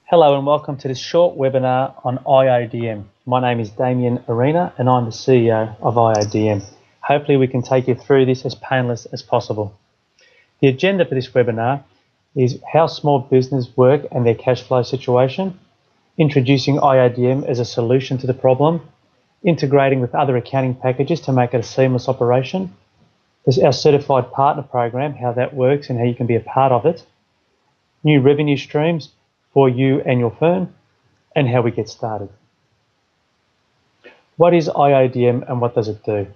Hello and welcome to this short webinar on IODM. My name is Damian Arena and I'm the CEO of IODM. Hopefully we can take you through this as painless as possible. The agenda for this webinar is how small business work and their cash flow situation, introducing IODM as a solution to the problem, integrating with other accounting packages to make it a seamless operation. There's our certified partner program, how that works and how you can be a part of it, new revenue streams for you and your firm, and how we get started. What is IODM and what does it do?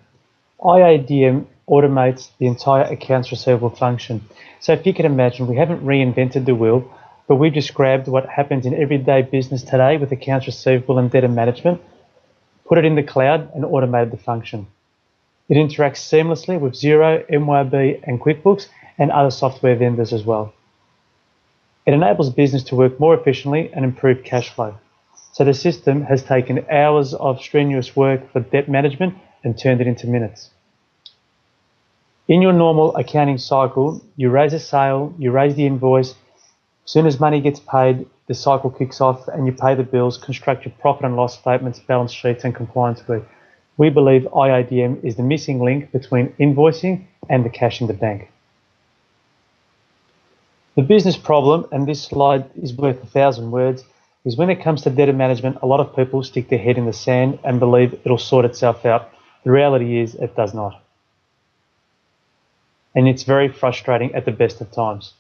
IODM automates the entire accounts receivable function. So if you can imagine, we haven't reinvented the wheel, but we've just grabbed what happens in everyday business today with accounts receivable and debtor management, put it in the cloud and automated the function. It interacts seamlessly with Xero, MYOB and QuickBooks and other software vendors as well. It enables business to work more efficiently and improve cash flow. So the system has taken hours of strenuous work for debt management and turned it into minutes. In your normal accounting cycle, you raise a sale, you raise the invoice. As soon as money gets paid, the cycle kicks off and you pay the bills, construct your profit and loss statements, balance sheets and compliance work. We believe IODM is the missing link between invoicing and the cash in the bank. The business problem, and this slide is worth 1,000 words, is when it comes to debtor management, a lot of people stick their head in the sand and believe it'll sort itself out. The reality is it does not. And it's very frustrating at the best of times.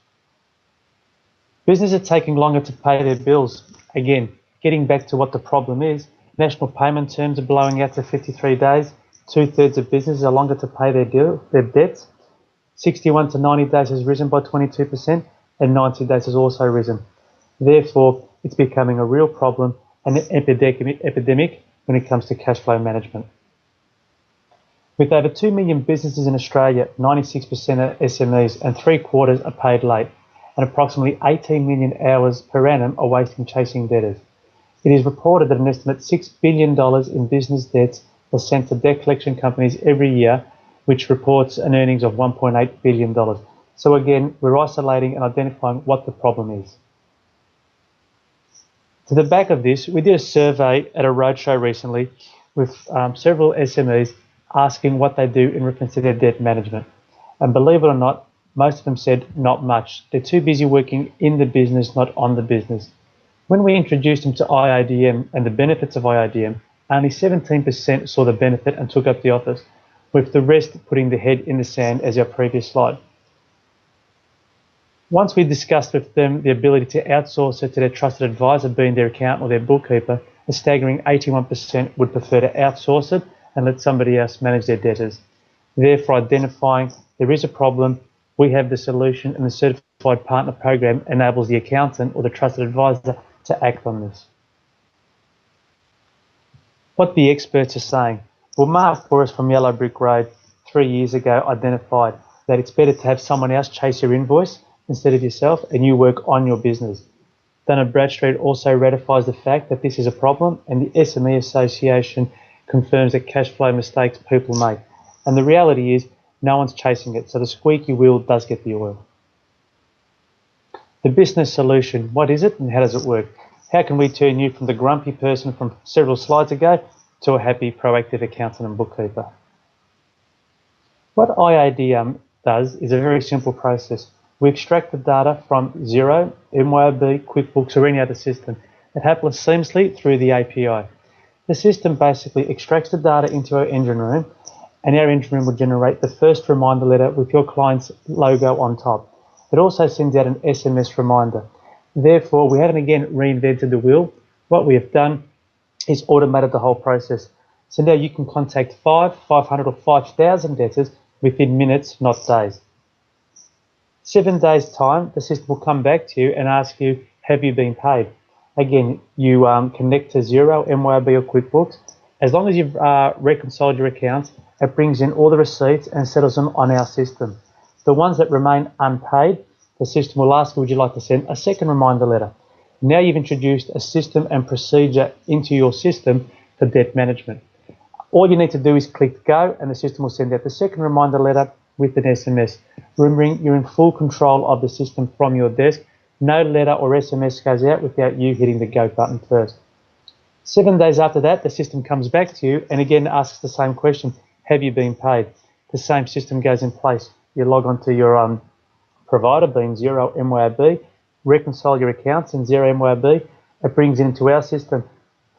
Businesses are taking longer to pay their bills. Again, getting back to what the problem is, national payment terms are blowing out to 53 days. 2/3 of businesses are longer to pay their debts. 61 to 90 days has risen by 22%. And 90 days has also risen. Therefore, it's becoming a real problem and an epidemic when it comes to cash flow management. With over 2 million businesses in Australia, 96% are SMEs and 3/4 are paid late, and approximately 18 million hours per annum are wasted chasing debtors. It is reported that an estimate $6 billion in business debts are sent to debt collection companies every year, which reports an earnings of $1.8 billion. So again, we're isolating and identifying what the problem is. To the back of this, we did a survey at a roadshow recently with several SMEs asking what they do in reference to their debt management. And believe it or not, most of them said not much. They're too busy working in the business, not on the business. When we introduced them to IODM and the benefits of IODM, only 17% saw the benefit and took up the office, with the rest putting their head in the sand as our previous slide. Once we discussed with them the ability to outsource it to their trusted advisor, being their accountant or their bookkeeper, a staggering 81% would prefer to outsource it and let somebody else manage their debtors. Therefore, identifying there is a problem, we have the solution, and the certified partner program enables the accountant or the trusted advisor to act on this. What the experts are saying. Well, Mark Forrest from Yellow Brick Road 3 years ago identified that it's better to have someone else chase your invoice instead of yourself, and you work on your business. Dun & Bradstreet also ratifies the fact that this is a problem, and the SME Association confirms that cash flow mistakes people make. And the reality is, no one's chasing it, so the squeaky wheel does get the oil. The business solution, what is it and how does it work? How can we turn you from the grumpy person from several slides ago to a happy, proactive accountant and bookkeeper? What IODM does is a very simple process. We extract the data from Xero, MYOB, QuickBooks or any other system. It happens seamlessly through the API. The system basically extracts the data into our engine room, and our engine room will generate the first reminder letter with your client's logo on top. It also sends out an SMS reminder. Therefore, we haven't again reinvented the wheel. What we have done is automated the whole process. So now you can contact 500 or 5,000 debtors within minutes, not days. 7 days time, the system will come back to you and ask you, have you been paid? Again, you connect to Xero, MYOB or QuickBooks. As long as you've reconciled your accounts, it brings in all the receipts and settles them on our system. The ones that remain unpaid, the system will ask you, would you like to send a second reminder letter? Now you've introduced a system and procedure into your system for debt management. All you need to do is click go and the system will send out the second reminder letter with an SMS. Remembering you're in full control of the system from your desk. No letter or SMS goes out without you hitting the go button first. 7 days after that, the system comes back to you and again asks the same question: have you been paid? The same system goes in place. You log on to your provider, being Xero MYOB, reconcile your accounts in Xero MYOB. It brings it into our system.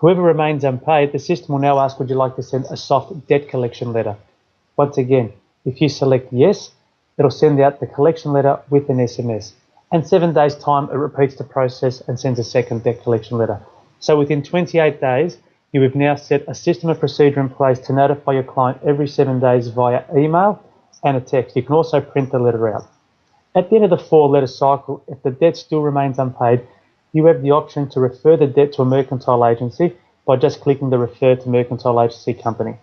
Whoever remains unpaid, the system will now ask, would you like to send a soft debt collection letter? Once again, if you select yes, it'll send out the collection letter with an SMS. And 7 days' time, it repeats the process and sends a second debt collection letter. So within 28 days, you have now set a system of procedure in place to notify your client every 7 days via email and a text. You can also print the letter out. At the end of the 4-letter cycle, if the debt still remains unpaid, you have the option to refer the debt to a mercantile agency by just clicking the Refer to Mercantile Agency Company.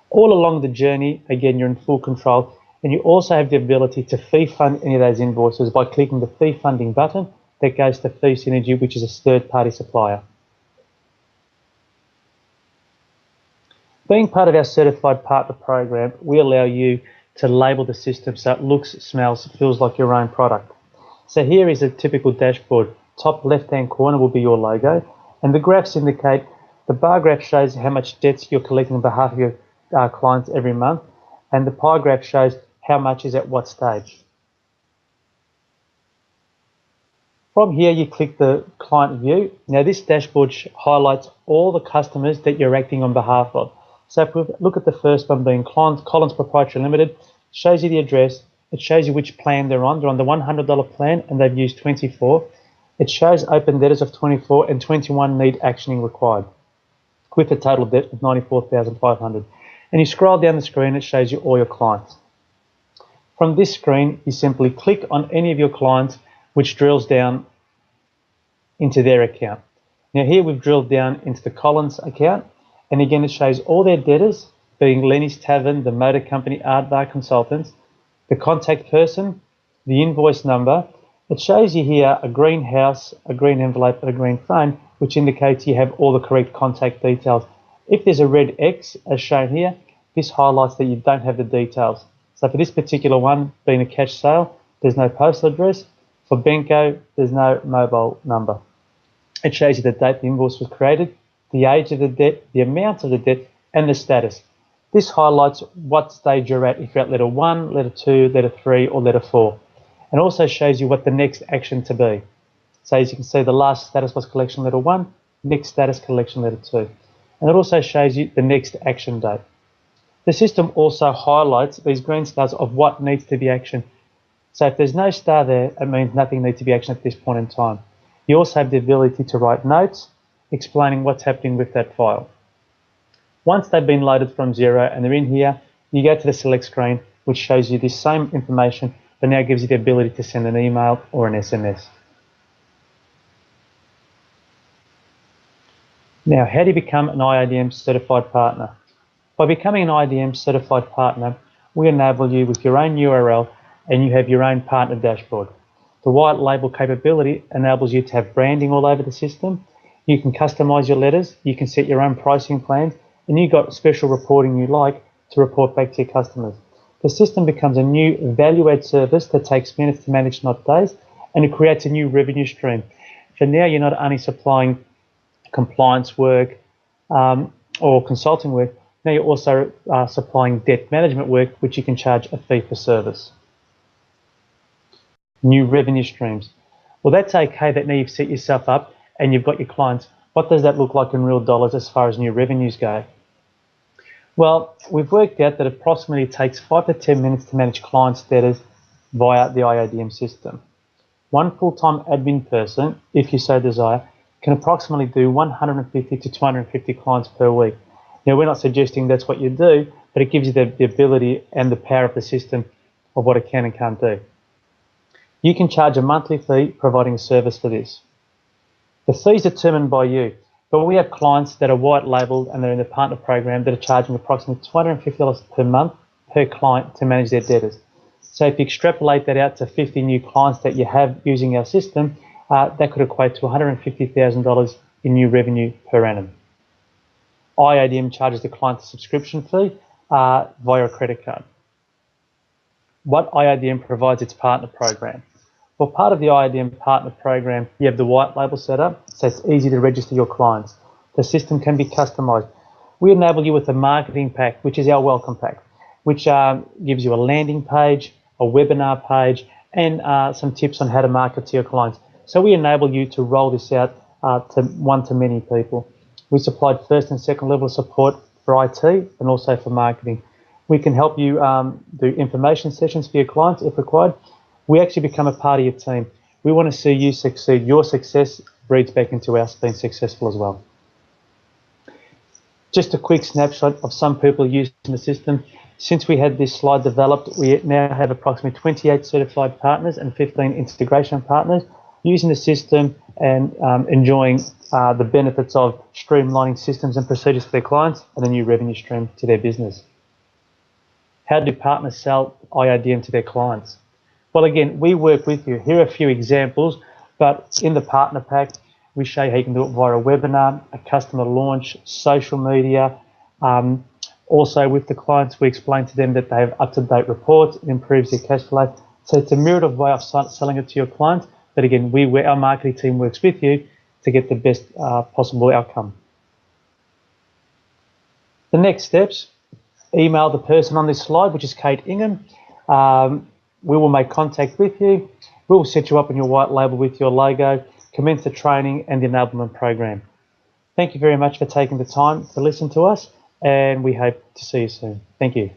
All along the journey, again, you're in full control, and you also have the ability to fee fund any of those invoices by clicking the fee funding button that goes to Fee Synergy, which is a third-party supplier. Being part of our certified partner program, we allow you to label the system so it looks, smells, feels like your own product. So here is a typical dashboard. Top left-hand corner will be your logo, and the graphs indicate, the bar graph shows how much debts you're collecting on behalf of your clients every month, and the pie graph shows how much is at what stage. From here, you click the client view. Now this dashboard highlights all the customers that you're acting on behalf of. So if we look at the first one being Collins Proprietary Limited, shows you the address, it shows you which plan they're on. They're on the $100 plan and they've used 24. It shows open debtors of 24 and 21 need actioning required, with a total debt of 94,500. And you scroll down the screen, it shows you all your clients. From this screen, you simply click on any of your clients, which drills down into their account. Now here we've drilled down into the Collins account, and again it shows all their debtors, being Lenny's Tavern, the motor company, Art Bar Consultants, the contact person, the invoice number. It shows you here a green house, a green envelope, and a green phone, which indicates you have all the correct contact details. If there's a red X, as shown here, this highlights that you don't have the details. So for this particular one, being a cash sale, there's no postal address. For Benko, there's no mobile number. It shows you the date the invoice was created, the age of the debt, the amount of the debt, and the status. This highlights what stage you're at, if you're at letter 1, letter 2, letter 3, or letter 4. And also shows you what the next action to be. So as you can see, the last status was collection letter 1, next status collection letter 2. And it also shows you the next action date. The system also highlights these green stars of what needs to be actioned. So if there's no star there, it means nothing needs to be actioned at this point in time. You also have the ability to write notes explaining what's happening with that file. Once they've been loaded from Xero and they're in here, you go to the select screen, which shows you this same information, but now gives you the ability to send an email or an SMS. Now, how do you become an IODM certified partner? By becoming an IODM certified partner, we enable you with your own URL and you have your own partner dashboard. The white label capability enables you to have branding all over the system. You can customize your letters, you can set your own pricing plans, and you've got special reporting you like to report back to your customers. The system becomes a new value-add service that takes minutes to manage, not days, and it creates a new revenue stream. For now, you're not only supplying compliance work or consulting work, now you're also supplying debt management work, which you can charge a fee for service. New revenue streams. Well, that's okay that now you've set yourself up and you've got your clients. What does that look like in real dollars as far as new revenues go? Well, we've worked out that approximately it takes 5 to 10 minutes to manage clients' debtors via the IODM system. One full-time admin person, if you so desire, can approximately do 150 to 250 clients per week. Now, we're not suggesting that's what you do, but it gives you the ability and the power of the system of what it can and can't do. You can charge a monthly fee providing a service for this. The fee is determined by you, but we have clients that are white labelled and they're in the partner program that are charging approximately $250 per month per client to manage their debtors. So if you extrapolate that out to 50 new clients that you have using our system, that could equate to $150,000 in new revenue per annum. IODM charges the client a subscription fee via a credit card. What IODM provides its partner program? For part of the IODM partner program, you have the white label set up, so it's easy to register your clients. The system can be customized. We enable you with a marketing pack, which is our welcome pack, which gives you a landing page, a webinar page, and some tips on how to market to your clients. So we enable you to roll this out to one-to-many people. We supplied first and second level of support for IT and also for marketing. We can help you do information sessions for your clients if required. We actually become a part of your team. We want to see you succeed. Your success breeds back into us being successful as well. Just a quick snapshot of some people using the system. Since we had this slide developed, we now have approximately 28 certified partners and 15 integration partners using the system and enjoying the benefits of streamlining systems and procedures for their clients and a new revenue stream to their business. How do partners sell IODM to their clients? Well, again, we work with you. Here are a few examples, but in the partner pack, we show you how you can do it via a webinar, a customer launch, social media. Also with the clients, we explain to them that they have up-to-date reports. It improves their cash flow. So it's a myriad way of selling it to your clients. But again, our marketing team works with you to get the best possible outcome. The next steps, email the person on this slide, which is Kate Ingham. We will make contact with you. We will set you up in your white label with your logo, commence the training and the enablement program. Thank you very much for taking the time to listen to us, and we hope to see you soon. Thank you.